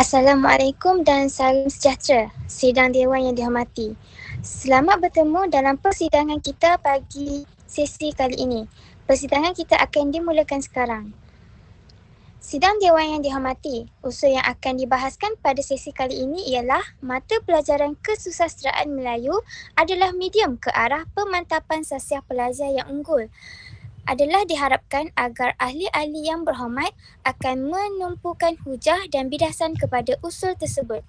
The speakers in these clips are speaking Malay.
Assalamualaikum dan salam sejahtera, sidang Dewan yang dihormati. Selamat bertemu dalam persidangan kita pagi sesi kali ini. Persidangan kita akan dimulakan sekarang. Sidang Dewan yang dihormati, usul yang akan dibahaskan pada sesi kali ini ialah mata pelajaran Kesusasteraan Melayu adalah medium ke arah pemantapan sasiah pelajar yang unggul. Adalah diharapkan agar ahli-ahli yang berhormat akan menumpukan hujah dan bidasan kepada usul tersebut.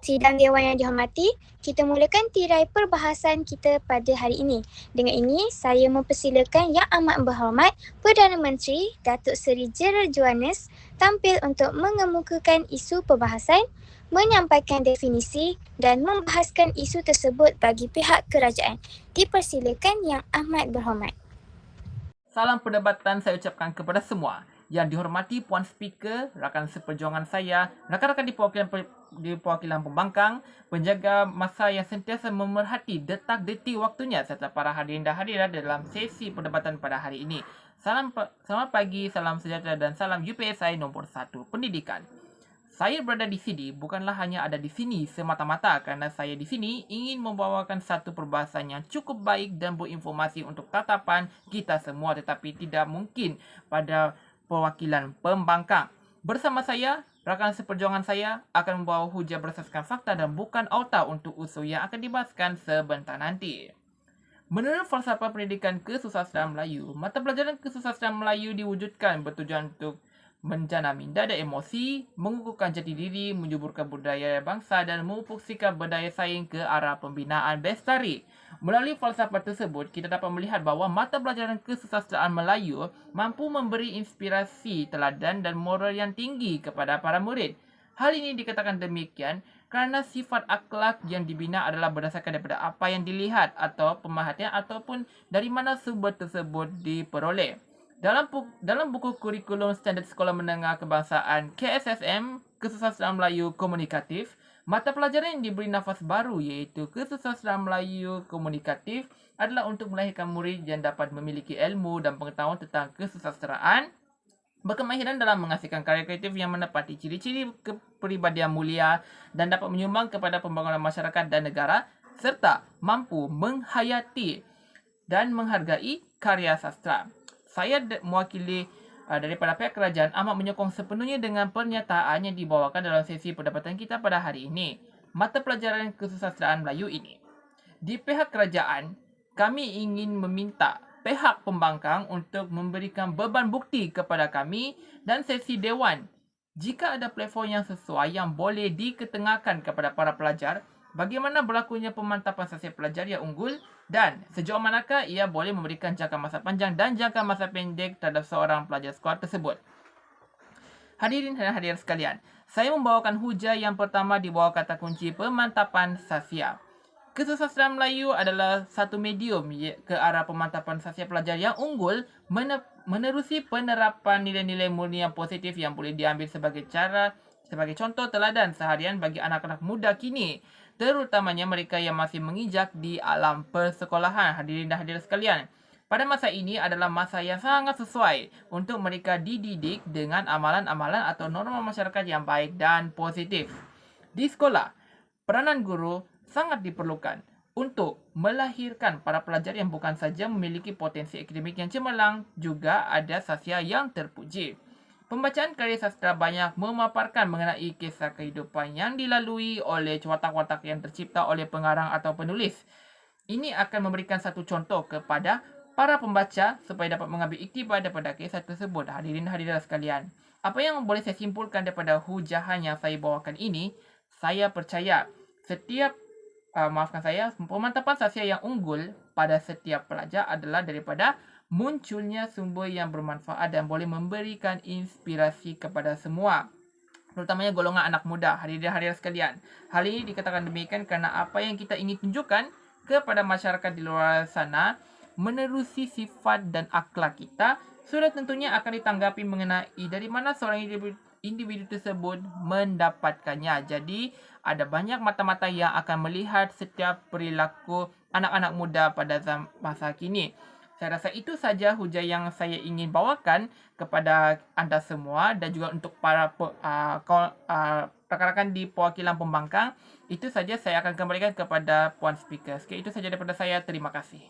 Sidang Dewan yang dihormati, kita mulakan tirai perbahasan kita pada hari ini. Dengan ini, saya mempersilakan Yang Amat Berhormat Perdana Menteri Datuk Seri Gerald Johannes tampil untuk mengemukakan isu perbahasan, menyampaikan definisi dan membahaskan isu tersebut bagi pihak kerajaan. Dipersilakan Yang Amat Berhormat. Salam perdebatan saya ucapkan kepada semua. Yang dihormati Puan Speaker, rakan seperjuangan saya, rakan-rakan di perwakilan pembangkang, penjaga masa yang sentiasa memerhati detak-detik waktunya serta para hadirin dan hadirat dalam sesi perdebatan pada hari ini. Selamat pagi, salam sejahtera dan salam UPSI nombor 1 Pendidikan. Saya berada di sini bukanlah hanya ada di sini semata-mata kerana saya di sini ingin membawakan satu perbahasan yang cukup baik dan berinformasi untuk tatapan kita semua, tetapi tidak mungkin pada perwakilan pembangkang. Bersama saya, rakan seperjuangan saya akan membawa hujah berdasarkan fakta dan bukan auta untuk usul yang akan dibahaskan sebentar nanti. Menurut falsafah pendidikan Kesusasteraan Melayu, mata pelajaran Kesusasteraan Melayu diwujudkan bertujuan untuk menjana minda dan emosi, mengukuhkan jati diri, menyuburkan budaya bangsa dan memupuk sikap berdaya saing ke arah pembinaan bestari. Melalui falsafah tersebut, kita dapat melihat bahawa mata pelajaran Kesusasteraan Melayu mampu memberi inspirasi, teladan dan moral yang tinggi kepada para murid. Hal ini dikatakan demikian kerana sifat akhlak yang dibina adalah berdasarkan daripada apa yang dilihat atau pemerhatian ataupun dari mana sumber tersebut diperoleh. Dalam buku kurikulum standard sekolah menengah kebangsaan KSSM, Kesusasteraan Melayu Komunikatif, mata pelajaran yang diberi nafas baru iaitu Kesusasteraan Melayu Komunikatif adalah untuk melahirkan murid yang dapat memiliki ilmu dan pengetahuan tentang kesusasteraan, berkemahiran dalam menghasilkan karya kreatif yang menepati ciri-ciri kepribadian mulia dan dapat menyumbang kepada pembangunan masyarakat dan negara serta mampu menghayati dan menghargai karya sastra. Saya mewakili daripada pihak kerajaan amat menyokong sepenuhnya dengan pernyataan yang dibawakan dalam sesi perdebatan kita pada hari ini. Mata pelajaran Kesusasteraan Melayu ini. Di pihak kerajaan, kami ingin meminta pihak pembangkang untuk memberikan beban bukti kepada kami dan sesi Dewan. Jika ada platform yang sesuai yang boleh diketengahkan kepada para pelajar, bagaimana berlakunya pemantapan sasiah pelajar yang unggul dan sejauh manakah ia boleh memberikan jangka masa panjang dan jangka masa pendek terhadap seorang pelajar sekolah tersebut. Hadirin dan hadirat sekalian, saya membawakan hujah yang pertama di bawah kata kunci pemantapan sasiah. Kesusasteraan Melayu adalah satu medium ke arah pemantapan sasiah pelajar yang unggul menerusi penerapan nilai-nilai murni yang positif yang boleh diambil sebagai contoh teladan seharian bagi anak-anak muda kini, terutamanya mereka yang masih menginjak di alam persekolahan. Hadirin dan hadirat sekalian, pada masa ini adalah masa yang sangat sesuai untuk mereka dididik dengan amalan-amalan atau norma masyarakat yang baik dan positif. Di sekolah, peranan guru sangat diperlukan untuk melahirkan para pelajar yang bukan saja memiliki potensi akademik yang cemerlang, juga ada sasiah yang terpuji. Pembacaan karya sastra banyak memaparkan mengenai kisah kehidupan yang dilalui oleh watak-watak yang tercipta oleh pengarang atau penulis. Ini akan memberikan satu contoh kepada para pembaca supaya dapat mengambil iktibar daripada kisah tersebut. Hadirin hadirat sekalian, apa yang boleh saya simpulkan daripada hujahan yang saya bawakan ini, saya percaya pemantapan sasiah yang unggul pada setiap pelajar adalah daripada munculnya sumber yang bermanfaat dan boleh memberikan inspirasi kepada semua, terutamanya golongan anak muda. Hadirin hadirat sekalian, hal ini dikatakan demikian kerana apa yang kita ingin tunjukkan kepada masyarakat di luar sana menerusi sifat dan akhlak kita sudah tentunya akan ditanggapi mengenai dari mana seorang individu tersebut mendapatkannya. Jadi ada banyak mata-mata yang akan melihat setiap perilaku anak-anak muda pada masa kini. Saya rasa itu saja hujah yang saya ingin bawakan kepada anda semua dan juga untuk para rakan-rakan di perwakilan pembangkang. Itu saja saya akan kembalikan kepada Puan Speaker. Itu saja daripada saya. Terima kasih.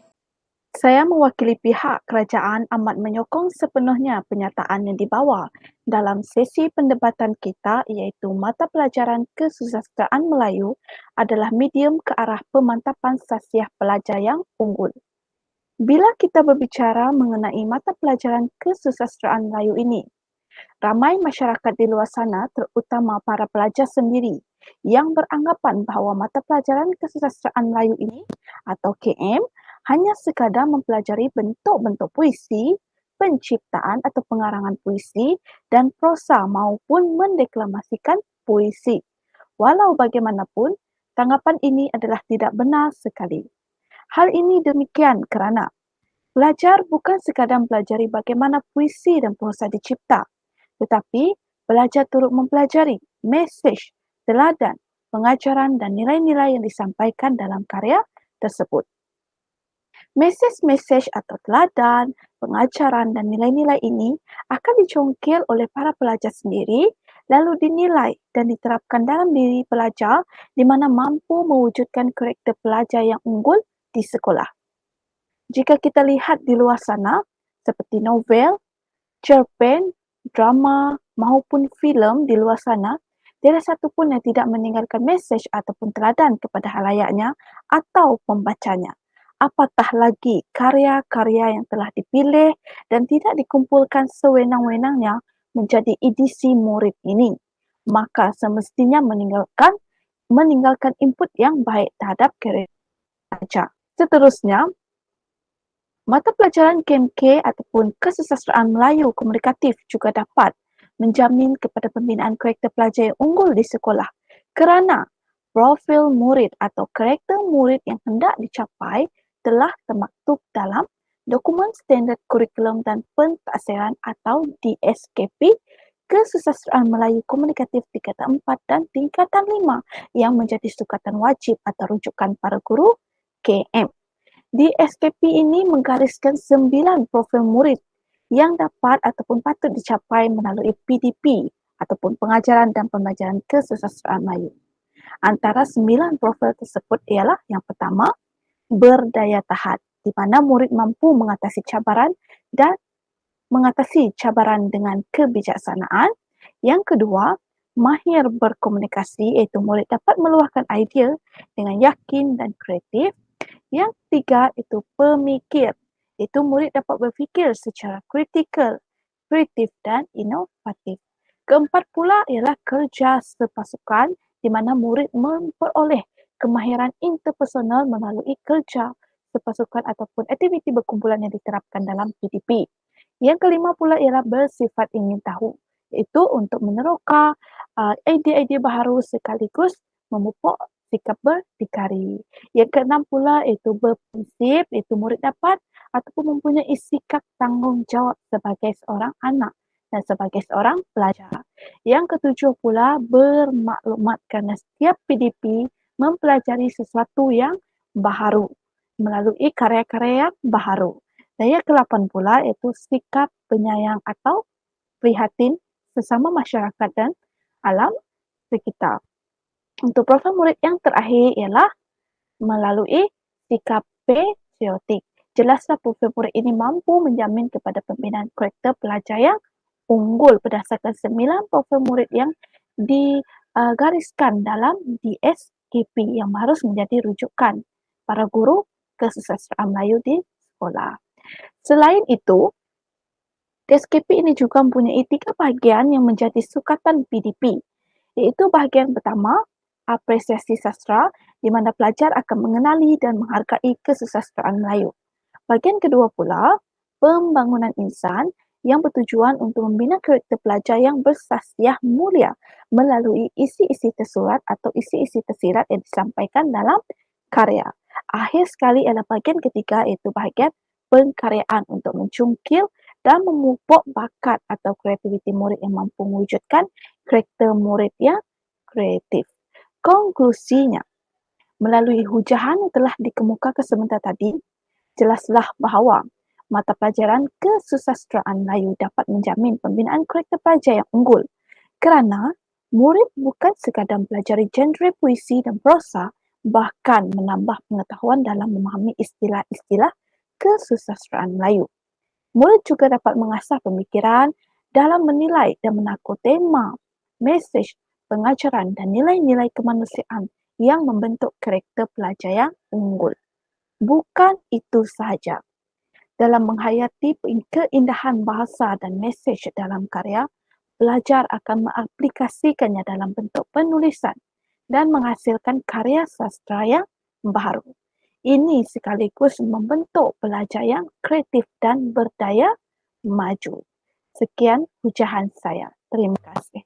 Saya mewakili pihak kerajaan amat menyokong sepenuhnya pernyataan yang dibawa dalam sesi pendebatan kita iaitu mata pelajaran Kesusasteraan Melayu adalah medium ke arah pemantapan sasiah pelajar yang unggul. Bila kita berbicara mengenai mata pelajaran Kesusasteraan Melayu ini, ramai masyarakat di luar sana terutama para pelajar sendiri yang beranggapan bahawa mata pelajaran Kesusasteraan Melayu ini atau KM hanya sekadar mempelajari bentuk-bentuk puisi, penciptaan atau pengarangan puisi dan prosa maupun mendeklamasikan puisi. Walau bagaimanapun, tanggapan ini adalah tidak benar sekali. Hal ini demikian kerana belajar bukan sekadar mempelajari bagaimana puisi dan prosa dicipta, tetapi belajar turut mempelajari mesej, teladan, pengajaran dan nilai-nilai yang disampaikan dalam karya tersebut. Mesej-mesej atau teladan, pengajaran dan nilai-nilai ini akan dicongkil oleh para pelajar sendiri lalu dinilai dan diterapkan dalam diri pelajar di mana mampu mewujudkan karakter pelajar yang unggul di sekolah. Jika kita lihat di luar sana, seperti novel, cerpen, drama maupun filem di luar sana, tiada satu pun yang tidak meninggalkan mesej ataupun teladan kepada halayaknya atau pembacanya. Apatah lagi karya-karya yang telah dipilih dan tidak dikumpulkan sewenang-wenangnya menjadi edisi murid ini. Maka semestinya meninggalkan input yang baik terhadap karya pelajar. Seterusnya, mata pelajaran KMK ataupun Kesusasteraan Melayu Komunikatif juga dapat menjamin kepada pembinaan karakter pelajar yang unggul di sekolah kerana profil murid atau karakter murid yang hendak dicapai telah termaktub dalam Dokumen Standard Kurikulum dan Pentaksiran atau DSKP Kesusasteraan Melayu Komunikatif tingkatan 4 dan tingkatan 5 yang menjadi sukatan wajib atau rujukan para guru KM. DSKP ini menggariskan 9 profil murid yang dapat ataupun patut dicapai melalui PDP ataupun pengajaran dan pembelajaran Kesusasteraan Melayu. Antara 9 profil tersebut ialah yang pertama, berdaya tahan, di mana murid mampu mengatasi cabaran dengan kebijaksanaan. Yang kedua, mahir berkomunikasi, iaitu murid dapat meluahkan idea dengan yakin dan kreatif. Yang ketiga, itu pemikir, iaitu murid dapat berfikir secara kritikal, kreatif dan inovatif. Keempat pula ialah kerja sepasukan, di mana murid memperoleh kemahiran interpersonal melalui kerja sepasukan ataupun aktiviti berkumpulan yang diterapkan dalam PDP. Yang kelima pula ialah bersifat ingin tahu, iaitu untuk meneroka idea-idea baharu sekaligus memupuk sikap berdikari. Yang keenam pula iaitu berprinsip, iaitu murid dapat ataupun mempunyai sikap tanggungjawab sebagai seorang anak dan sebagai seorang pelajar. Yang ketujuh pula bermaklumat kerana setiap PDP mempelajari sesuatu yang baharu melalui karya-karya yang baharu. Dan yang ke-8 pula iaitu sikap penyayang atau prihatin sesama masyarakat dan alam sekitar. Untuk profil murid yang terakhir ialah melalui sikap patriotik. Jelaslah profil murid ini mampu menjamin kepada pembinaan karakter pelajar yang unggul berdasarkan 9 profil murid yang digariskan dalam DSKP yang harus menjadi rujukan para guru Kesusasteraan Melayu di sekolah. Selain itu, DSKP ini juga mempunyai 3 bahagian yang menjadi sukatan PDP, iaitu bahagian pertama, apresiasi sastra, di mana pelajar akan mengenali dan menghargai Kesusasteraan Melayu. Bahagian kedua pula, pembangunan insan yang bertujuan untuk membina karakter pelajar yang bersasiah mulia melalui isi-isi tersurat atau isi-isi tersirat yang disampaikan dalam karya. Akhir sekali ialah bahagian ketiga, iaitu bahagian pengkaryaan untuk mencungkil dan memupuk bakat atau kreativiti murid yang mampu mewujudkan karakter murid yang kreatif. Konklusinya, melalui hujahan yang telah dikemukakan sebentar tadi, jelaslah bahawa mata pelajaran kesusasteraan Melayu dapat menjamin pembinaan karakter pelajar yang unggul kerana murid bukan sekadar mempelajari genre puisi dan prosa, bahkan menambah pengetahuan dalam memahami istilah-istilah kesusasteraan Melayu. Murid juga dapat mengasah pemikiran dalam menilai dan menakul tema, mesej, pengajaran dan nilai-nilai kemanusiaan yang membentuk karakter pelajar yang unggul. Bukan itu sahaja. Dalam menghayati keindahan bahasa dan mesej dalam karya, pelajar akan mengaplikasikannya dalam bentuk penulisan dan menghasilkan karya sastra yang baru. Ini sekaligus membentuk pelajar yang kreatif dan berdaya maju. Sekian hujahan saya. Terima kasih.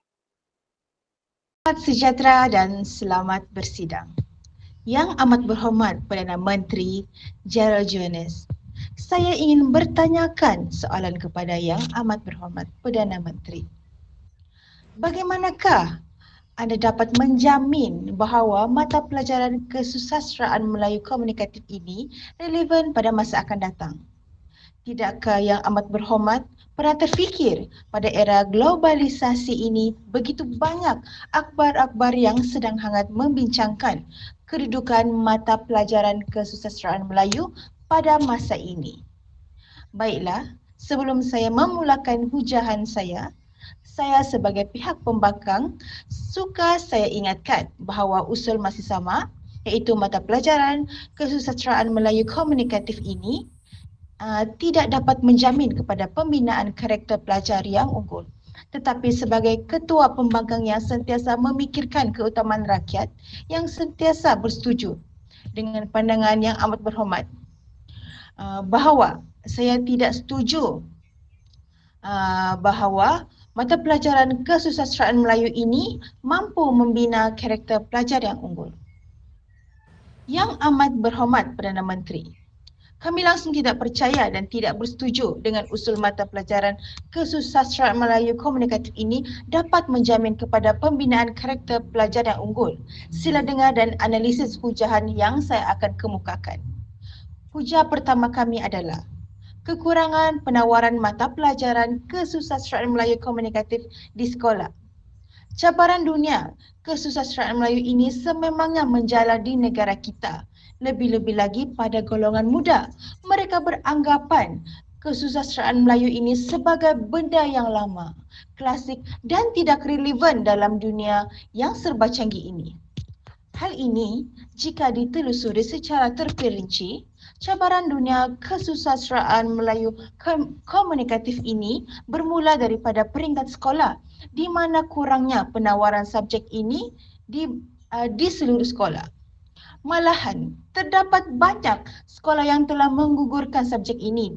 Selamat sejahtera dan selamat bersidang. Yang amat berhormat Perdana Menteri Gerald Johannes, saya ingin bertanyakan soalan kepada Yang amat berhormat Perdana Menteri. Bagaimanakah anda dapat menjamin bahawa mata pelajaran kesusasteraan Melayu komunikatif ini relevan pada masa akan datang? Tidakkah Yang amat berhormat pernah terfikir pada era globalisasi ini begitu banyak akhbar-akhbar yang sedang hangat membincangkan kedudukan mata pelajaran kesusasteraan Melayu pada masa ini? Baiklah, sebelum saya memulakan hujahan saya sebagai pihak pembangkang saya ingatkan bahawa usul masih sama, iaitu mata pelajaran kesusasteraan Melayu komunikatif ini tidak dapat menjamin kepada pembinaan karakter pelajar yang unggul. Tetapi sebagai ketua pembangkang yang sentiasa memikirkan keutamaan rakyat, yang sentiasa bersetuju dengan pandangan yang amat berhormat bahawa saya tidak setuju bahawa mata pelajaran kesusasteraan Melayu ini mampu membina karakter pelajar yang unggul. Yang amat berhormat Perdana Menteri, kami langsung tidak percaya dan tidak bersetuju dengan usul mata pelajaran kesusasteraan Melayu komunikatif ini dapat menjamin kepada pembinaan karakter pelajar yang unggul. Sila dengar dan analisis hujahan yang saya akan kemukakan. Hujah pertama kami adalah kekurangan penawaran mata pelajaran kesusasteraan Melayu komunikatif di sekolah. Cabaran dunia kesusasteraan Melayu ini sememangnya menjala di negara kita. Lebih-lebih lagi pada golongan muda. Mereka beranggapan kesusasteraan Melayu ini sebagai benda yang lama, klasik dan tidak relevan dalam dunia yang serba canggih ini. Hal ini jika ditelusuri secara terperinci, cabaran dunia kesusasteraan Melayu komunikatif ini bermula daripada peringkat sekolah, di mana kurangnya penawaran subjek ini di seluruh sekolah. Malahan, terdapat banyak sekolah yang telah menggugurkan subjek ini.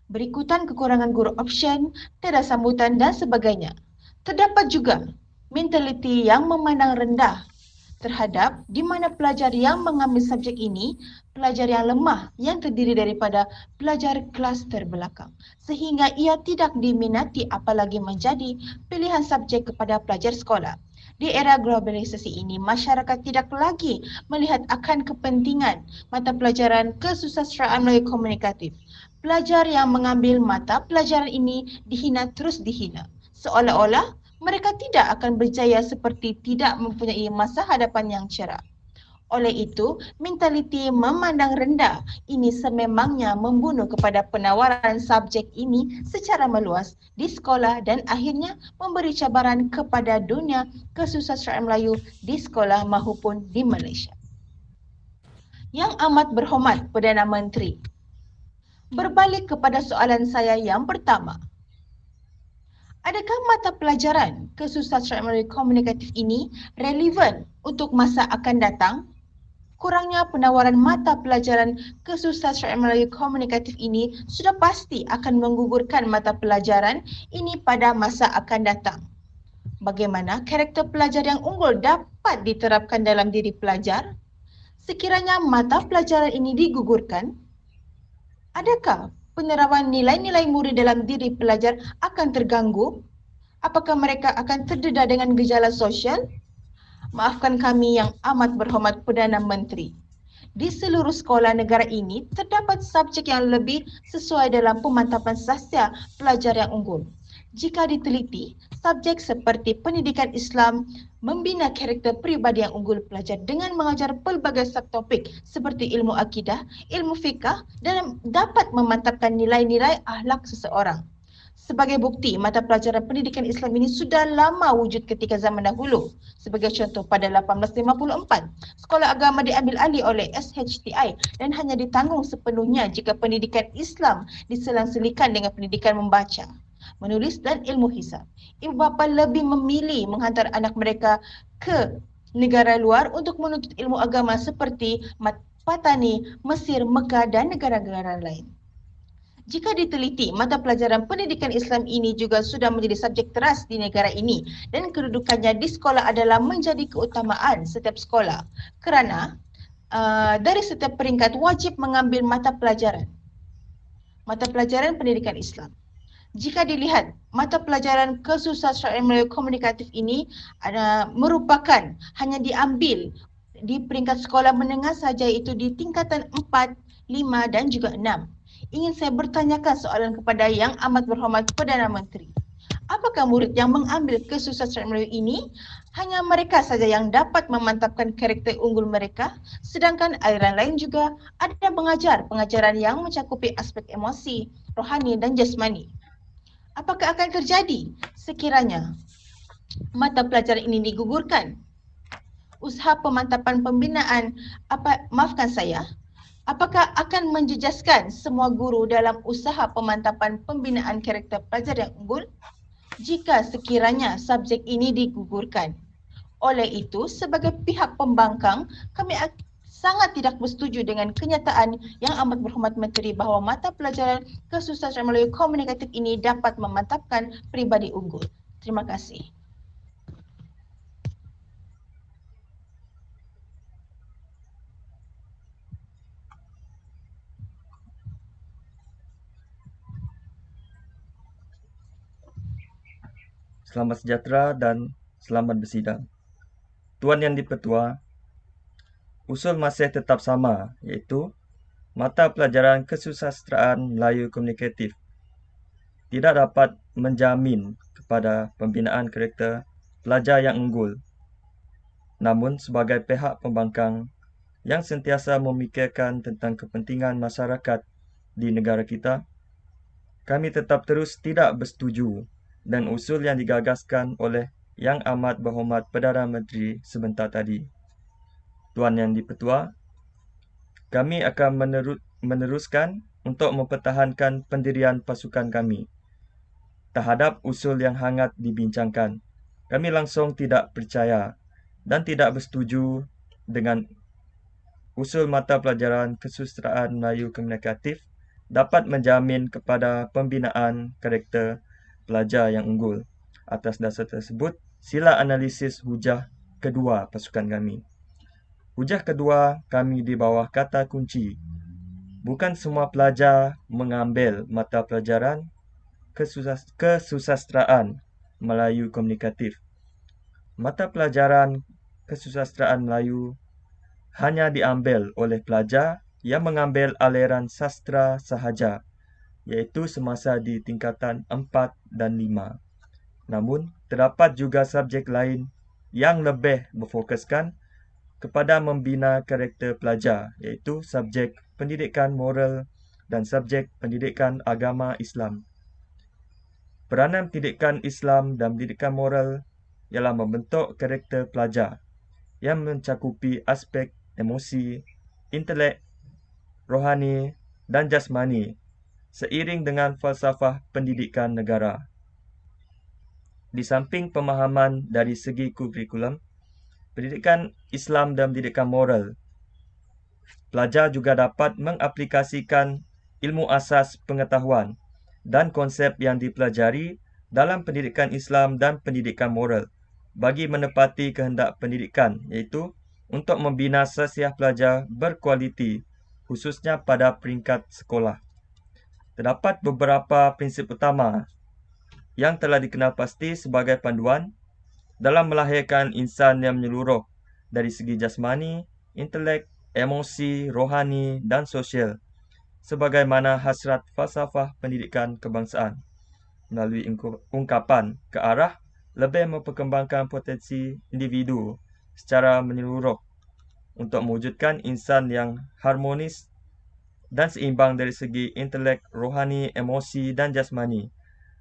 Berikutan kekurangan guru option, tiada sambutan dan sebagainya. Terdapat juga mentaliti yang memandang rendah terhadap di mana pelajar yang mengambil subjek ini, pelajar yang lemah yang terdiri daripada pelajar kelas terbelakang. Sehingga ia tidak diminati apalagi menjadi pilihan subjek kepada pelajar sekolah. Di era globalisasi ini, masyarakat tidak lagi melihat akan kepentingan mata pelajaran kesusasteraan Melayu komunikatif. Pelajar yang mengambil mata pelajaran ini terus dihina. Seolah-olah mereka tidak akan berjaya seperti tidak mempunyai masa hadapan yang cerah. Oleh itu, mentaliti memandang rendah ini sememangnya membunuh kepada penawaran subjek ini secara meluas di sekolah dan akhirnya memberi cabaran kepada dunia kesusasteraan Melayu di sekolah maupun di Malaysia. Yang amat berhormat Perdana Menteri, berbalik kepada soalan saya yang pertama, adakah mata pelajaran kesusasteraan Melayu komunikatif ini relevan untuk masa akan datang? Kurangnya penawaran mata pelajaran kesusasteraan Melayu komunikatif ini sudah pasti akan menggugurkan mata pelajaran ini pada masa akan datang. Bagaimana karakter pelajar yang unggul dapat diterapkan dalam diri pelajar? Sekiranya mata pelajaran ini digugurkan, adakah penerapan nilai-nilai murid dalam diri pelajar akan terganggu? Apakah mereka akan terdedah dengan gejala sosial? Maafkan kami yang amat berhormat Perdana Menteri. Di seluruh sekolah negara ini terdapat subjek yang lebih sesuai dalam pemantapan sastia pelajar yang unggul. Jika diteliti, subjek seperti pendidikan Islam membina karakter peribadi yang unggul pelajar dengan mengajar pelbagai subtopik seperti ilmu akidah, ilmu fiqah dan dapat memantapkan nilai-nilai akhlak seseorang. Sebagai bukti, mata pelajaran pendidikan Islam ini sudah lama wujud ketika zaman dahulu. Sebagai contoh, pada 1854, sekolah agama diambil alih oleh SHTI dan hanya ditanggung sepenuhnya jika pendidikan Islam diselang-selikan dengan pendidikan membaca, menulis dan ilmu hisab. Ibu bapa lebih memilih menghantar anak mereka ke negara luar untuk menuntut ilmu agama seperti Patani, Mesir, Mekah dan negara-negara lain. Jika diteliti, mata pelajaran pendidikan Islam ini juga sudah menjadi subjek teras di negara ini dan kedudukannya di sekolah adalah menjadi keutamaan setiap sekolah kerana dari setiap peringkat wajib mengambil mata pelajaran pendidikan Islam. Jika dilihat, mata pelajaran kesusastraan Melayu komunikatif ini merupakan hanya diambil di peringkat sekolah menengah saja, iaitu di tingkatan 4, 5 dan juga 6. Ingin saya bertanyakan soalan kepada Yang Amat Berhormat Perdana Menteri. Apakah murid yang mengambil kesusastraan Melayu ini hanya mereka saja yang dapat memantapkan karakter unggul mereka, sedangkan aliran lain juga ada mengajar pengajaran yang mencakupi aspek emosi, rohani dan jasmani? Apakah akan terjadi sekiranya mata pelajaran ini digugurkan? Usaha pemantapan pembinaan, apakah akan menjejaskan semua guru dalam usaha pemantapan pembinaan karakter pelajar yang unggul jika sekiranya subjek ini digugurkan? Oleh itu, sebagai pihak pembangkang, kami sangat tidak bersetuju dengan kenyataan Yang Amat Berhormat Menteri bahawa mata pelajaran kesusastraan Melayu komunikatif ini dapat memantapkan peribadi unggul. Terima kasih. Selamat sejahtera dan selamat bersidang. Tuan Yang di-Pertua, usul masih tetap sama, iaitu mata pelajaran kesusastraan Melayu komunikatif tidak dapat menjamin kepada pembinaan karakter pelajar yang unggul. Namun sebagai pihak pembangkang yang sentiasa memikirkan tentang kepentingan masyarakat di negara kita, kami tetap terus tidak bersetuju dan usul yang digagaskan oleh Yang Amat Berhormat Perdana Menteri sebentar tadi. Tuan Yang di-Pertua, kami akan meneruskan untuk mempertahankan pendirian pasukan kami. Terhadap usul yang hangat dibincangkan, kami langsung tidak percaya dan tidak bersetuju dengan usul mata pelajaran kesusastraan Melayu komunikatif dapat menjamin kepada pembinaan karakter pelajar yang unggul. Atas dasar tersebut, sila analisis hujah kedua pasukan kami. Hujah kedua kami di bawah kata kunci. Bukan semua pelajar mengambil mata pelajaran kesusastraan Melayu komunikatif. Mata pelajaran kesusastraan Melayu hanya diambil oleh pelajar yang mengambil aliran sastra sahaja, iaitu semasa di tingkatan 4 dan 5. Namun, terdapat juga subjek lain yang lebih berfokuskan kepada membina karakter pelajar, iaitu subjek pendidikan moral dan subjek pendidikan agama Islam. Peranan pendidikan Islam dan pendidikan moral ialah membentuk karakter pelajar yang mencakupi aspek emosi, intelek, rohani dan jasmani seiring dengan falsafah pendidikan negara. Di samping pemahaman dari segi kurikulum, pendidikan Islam dan pendidikan moral, pelajar juga dapat mengaplikasikan ilmu asas pengetahuan dan konsep yang dipelajari dalam pendidikan Islam dan pendidikan moral bagi menepati kehendak pendidikan, iaitu untuk membina sesiah pelajar berkualiti, khususnya pada peringkat sekolah. Terdapat beberapa prinsip utama yang telah dikenal pasti sebagai panduan dalam melahirkan insan yang menyeluruh dari segi jasmani, intelek, emosi, rohani, dan sosial, sebagaimana hasrat falsafah pendidikan kebangsaan, melalui ungkapan ke arah lebih memperkembangkan potensi individu secara menyeluruh untuk mewujudkan insan yang harmonis dan seimbang dari segi intelek, rohani, emosi, dan jasmani,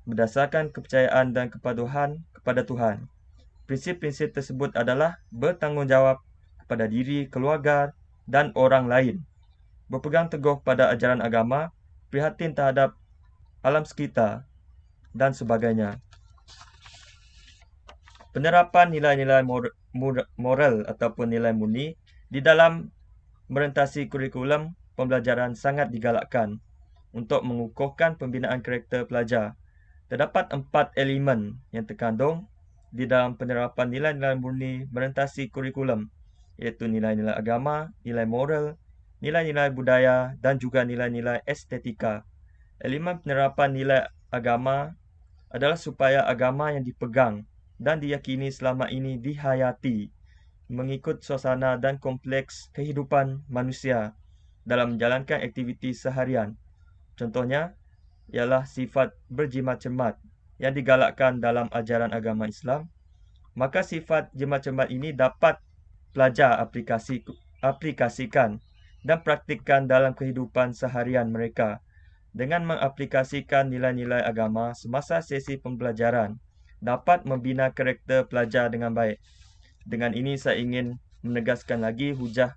berdasarkan kepercayaan dan kepatuhan kepada Tuhan. Prinsip-prinsip tersebut adalah bertanggungjawab kepada diri, keluarga, dan orang lain, berpegang teguh pada ajaran agama, prihatin terhadap alam sekitar, dan sebagainya. Penerapan nilai-nilai moral ataupun nilai murni di dalam merentasi kurikulum pembelajaran sangat digalakkan untuk mengukuhkan pembinaan karakter pelajar. Terdapat 4 elemen yang terkandung di dalam penerapan nilai-nilai murni merentasi kurikulum, iaitu nilai-nilai agama, nilai moral, nilai-nilai budaya, dan juga nilai-nilai estetika. Elemen penerapan nilai agama adalah supaya agama yang dipegang dan diyakini selama ini dihayati mengikut suasana dan kompleks kehidupan manusia dalam menjalankan aktiviti seharian. Contohnya ialah sifat berjimat cermat yang digalakkan dalam ajaran agama Islam. Maka sifat jimat cermat ini dapat pelajar aplikasikan dan praktikkan dalam kehidupan seharian mereka dengan mengaplikasikan nilai-nilai agama semasa sesi pembelajaran dapat membina karakter pelajar dengan baik. Dengan ini saya ingin menegaskan lagi hujah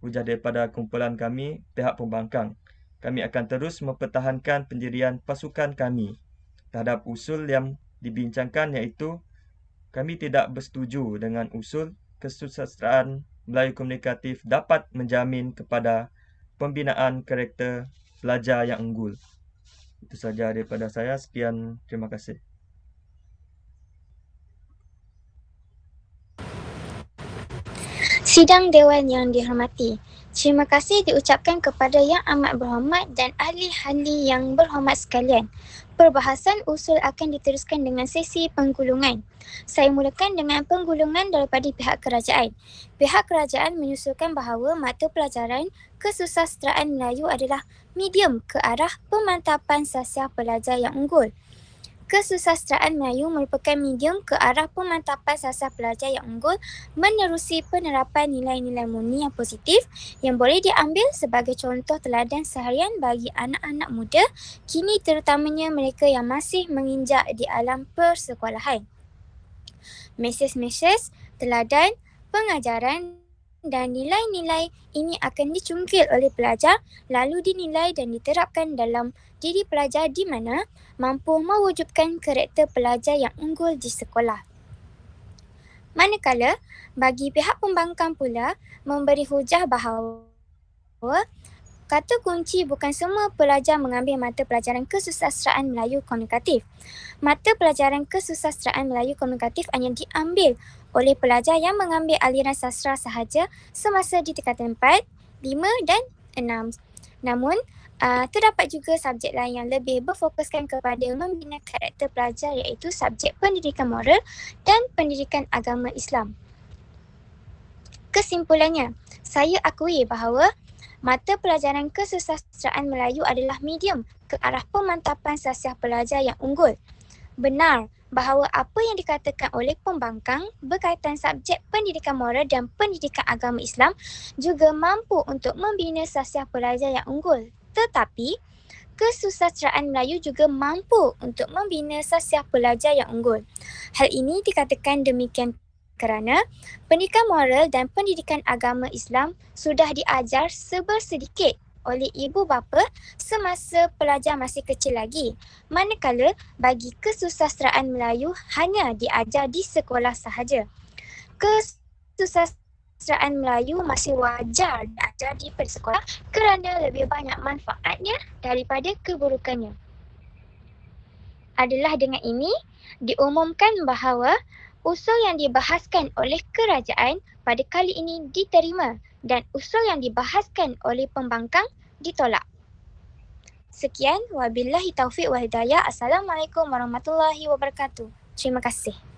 daripada kumpulan kami, pihak pembangkang. Kami akan terus mempertahankan pendirian pasukan kami terhadap usul yang dibincangkan, iaitu kami tidak bersetuju dengan usul kesusastraan Melayu komunikatif dapat menjamin kepada pembinaan karakter pelajar yang unggul. Itu saja daripada saya. Sekian, terima kasih. Sidang Dewan yang dihormati, terima kasih diucapkan kepada Yang Amat Berhormat dan ahli-ahli yang berhormat sekalian. Perbahasan usul akan diteruskan dengan sesi penggulungan. Saya mulakan dengan penggulungan daripada pihak kerajaan. Pihak kerajaan menyusulkan bahawa mata pelajaran kesusastraan Melayu adalah medium ke arah pemantapan sasiah pelajar yang unggul. Kesusastraan Melayu merupakan medium ke arah pemantapan sasiah pelajar yang unggul menerusi penerapan nilai-nilai murni yang positif yang boleh diambil sebagai contoh teladan seharian bagi anak-anak muda, kini terutamanya mereka yang masih menginjak di alam persekolahan. Mesej-mesej, teladan, pengajaran dan nilai-nilai ini akan dicungkil oleh pelajar lalu dinilai dan diterapkan dalam diri pelajar di mana mampu mewujudkan karakter pelajar yang unggul di sekolah. Manakala, bagi pihak pembangkang pula memberi hujah bahawa kata kunci bukan semua pelajar mengambil mata pelajaran kesusastraan Melayu komunikatif. Mata pelajaran kesusastraan Melayu komunikatif hanya diambil oleh pelajar yang mengambil aliran sastra sahaja semasa di tingkatan 4, 5 dan 6. Namun, terdapat juga subjek lain yang lebih berfokuskan kepada membina karakter pelajar, iaitu subjek pendidikan moral dan pendidikan agama Islam. Kesimpulannya, saya akui bahawa mata pelajaran kesusastraan Melayu adalah medium ke arah pemantapan sasiah pelajar yang unggul. Benar bahawa apa yang dikatakan oleh pembangkang berkaitan subjek pendidikan moral dan pendidikan agama Islam juga mampu untuk membina sasiah pelajar yang unggul. Tetapi, kesusastraan Melayu juga mampu untuk membina sasiah pelajar yang unggul. Hal ini dikatakan demikian kerana pendidikan moral dan pendidikan agama Islam sudah diajar sebersedikit oleh ibu bapa semasa pelajar masih kecil lagi. Manakala bagi kesusastraan Melayu hanya diajar di sekolah sahaja. Kesusastraan Melayu masih wajar diajar di sekolah kerana lebih banyak manfaatnya daripada keburukannya. Adalah dengan ini diumumkan bahawa usul yang dibahaskan oleh kerajaan pada kali ini diterima dan usul yang dibahaskan oleh pembangkang ditolak. Sekian, wabillahi taufiq wal hidayah. Assalamualaikum warahmatullahi wabarakatuh. Terima kasih.